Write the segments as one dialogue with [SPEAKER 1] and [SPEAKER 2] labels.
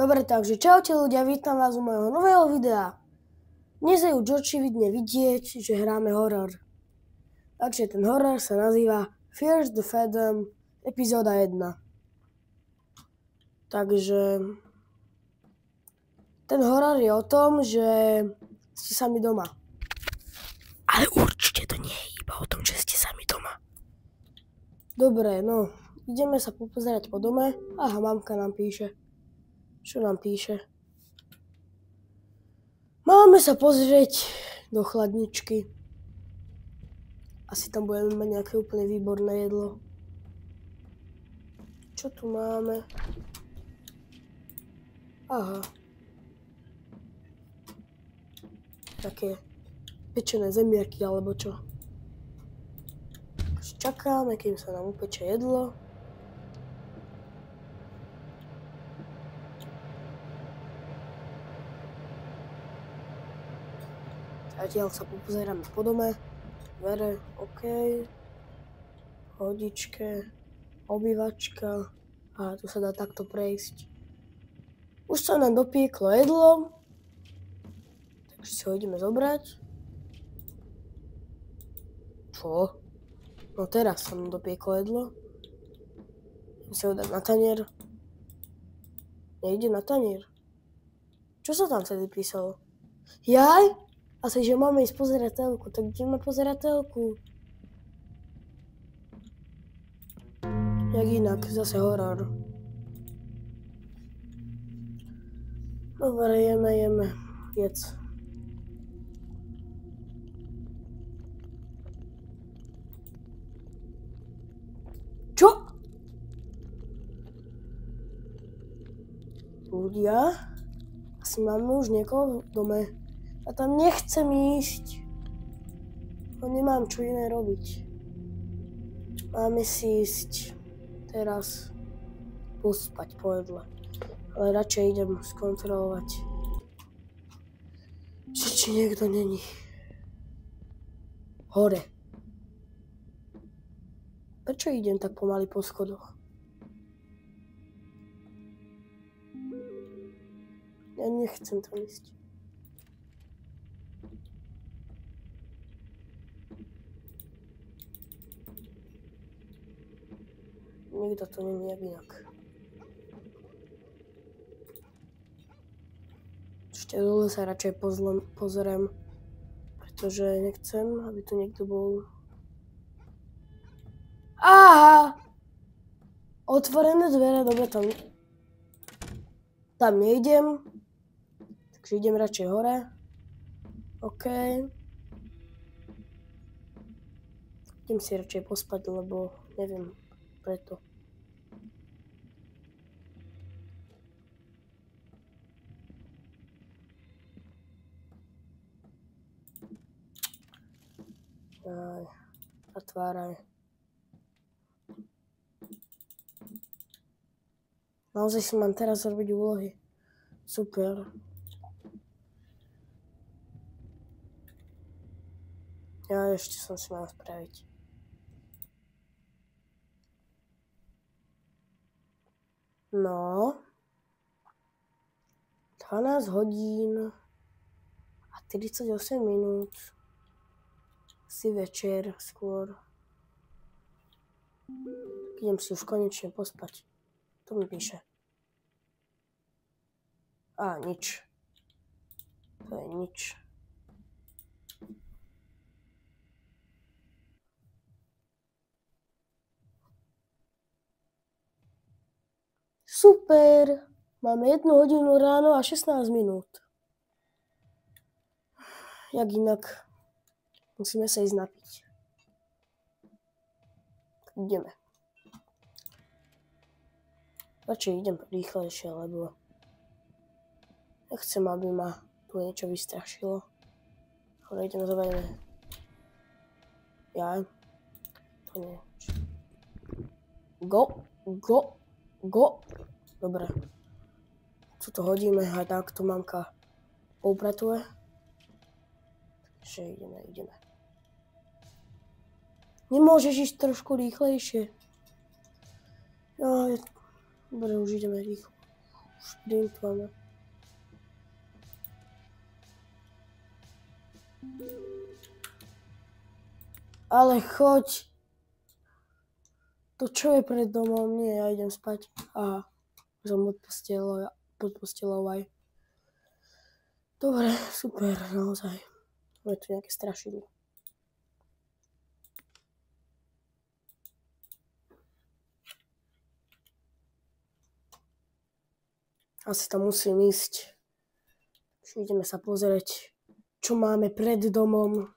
[SPEAKER 1] Dobre, takže čaute ľudia, vítam vás u mojho nového videa. Dnes je už očividne vidieť, že hráme horor. Takže ten horor sa nazýva Fear the Phantom epizóda 1. Takže ten horor je o tom, že ste sami doma.
[SPEAKER 2] Ale určite to nie je iba o tom, že ste sami doma.
[SPEAKER 1] Dobre, no, ideme sa popozerať po dome. Aha, mamka nám píše. Čo nám píše? Máme sa pozrieť do chladničky. Asi tam budeme mať nejaké úplne výborné jedlo. Čo tu máme? Aha. Také pečené zemiaky alebo čo. Čakáme, kým sa nám upeče jedlo. Zatiaľ sa popozeráme po dome. Dvere, OK. Hodičke, obývačka. A tu sa dá takto prejsť. Už sa nám dopieklo jedlo. Takže si ho ideme zobrať. Čo? No teraz sa nám dopieklo jedlo. Idem si ho dať na tanier. Nejde na tanier. Čo sa tam vtedy písalo? Jaj? Asi, že máme ísť pozerať telku, tak ideme pozerať telku. Jak inak, zase horor. Dobre, jeme, jedz. Čo? Ľudia? Asi máme už niekoho v dome. A tam nechcem ísť. No nemám čo iné robiť. Máme si ísť teraz pospať po jedle. Ale radšej idem skontrolovať, či niekto není hore. Prečo idem tak pomaly po schodoch? Ja nechcem tam ísť. Nikto to není jak inak. Ešte dole sa radšej pozriem, pretože nechcem, aby tu niekto bol. Aha! Otvorené dvere, dobre, tam nejdem. Takže idem radšej hore. OK. Idem si radšej pospať, lebo neviem preto. Aj, zatváraj. Naozaj si mám teraz robiť úlohy. Super. Ja ešte som si mal spraviť. No. 12 hodín a 38 minút. Si večer skôr. Idem si už konečne pospať. To mi píše. Á, nič. To je nič. Super! Máme 1 hodinu ráno a 16 minút. Jak inak. Musíme sa ísť napiť. Ideme. Radšej idem rýchlejšie, lebo nechcem, aby ma tu niečo vystrašilo. Ale ideme zoberieme. Ja. To nie. Go. Dobre. Co to hodíme, aj tak to mamka upratuje. Takže ideme. Nemôžeš ísť trošku rýchlejšie? No, dobre, už ideme rýchlo. Šprintujeme. Ale choď. To čo je pred domom? Nie, ja idem spať. Aha, som pod postelou aj. Dobre, super, naozaj. Je tu nejaké strašidlo. Asi tam musím ísť. Ideme sa pozrieť, čo máme pred domom.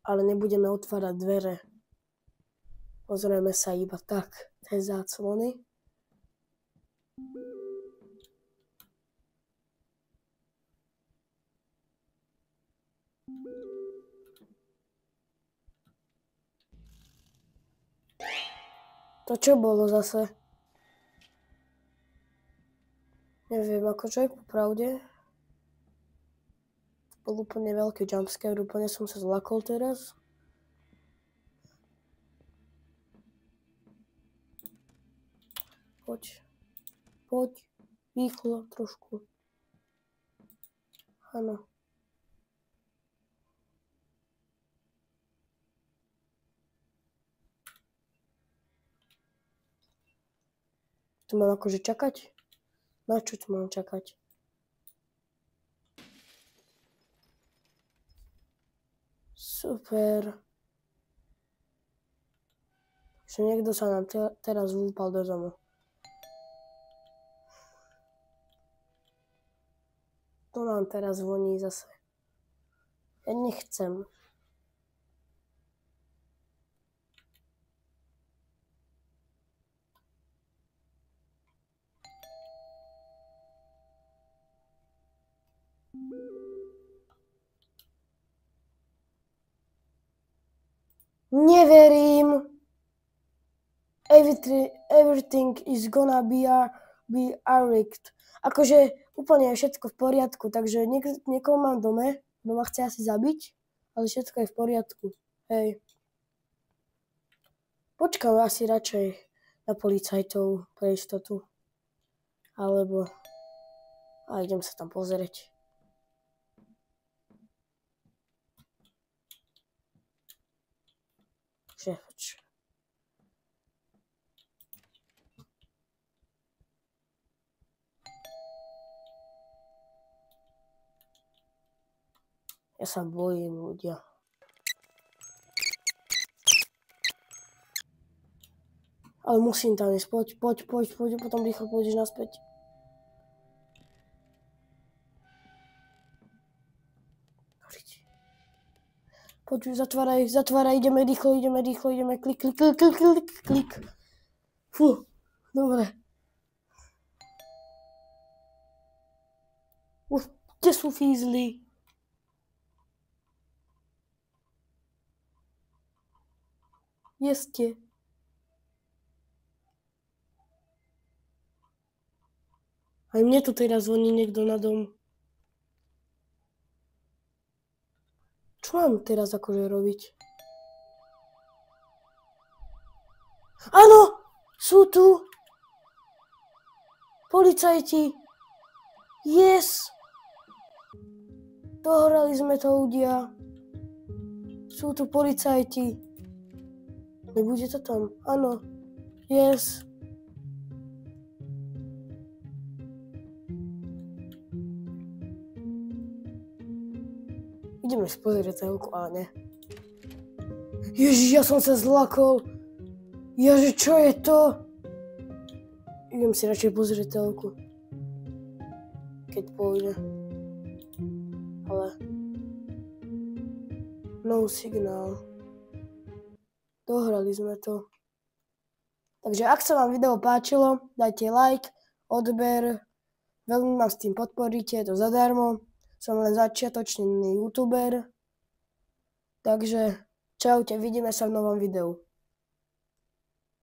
[SPEAKER 1] Ale nebudeme otvárať dvere. Pozrieme sa iba tak, cez záclony. To čo bolo zase? Neviem, akože popravde. Bol úplne veľký jumpscare, úplne som sa zlakol teraz. Poď, rýchlo trošku. Áno. Tu mám akože čakať? Na čo tu mám čakať? Super. Že niekto sa nám teraz vúpal do domu. To nám teraz voní zase. Ja nechcem. Neverím. Everything is gonna be alright. Akože úplne je všetko v poriadku, takže niekoho mám doma chce asi zabiť, ale všetko je v poriadku. Hej. Počkám asi radšej na policajtov pre istotu. Alebo... A idem sa tam pozrieť. Poč. Ja sa bojím, ľudia. Ale musím tam ísť. Poď, potom rýchlo pôjdeš naspäť. Poď, zatváraj, ideme rýchlo, klik. Fú, dobre. Kde sú fízly? Kde ste? Aj mne tu teraz zvoní niekto na dom. Čo mám teraz akože robiť? Áno! Sú tu! Policajti! Yes! Dohrali sme to, ľudia. Sú tu policajti. Nebude to tam? Áno. Yes. Ideme si pozrieť telku, ale ne. Ježiš, ja som sa zlakol. Ježiš, čo je to? Idem si radšej pozrieť telku. Keď pôjde. Ale... No signál. Dohrali sme to. Takže ak sa vám video páčilo, dajte like, odber, veľmi ma s tým podporíte, je to zadarmo. Som len začiatočný youtuber. Takže čaute, vidíme sa v novom videu.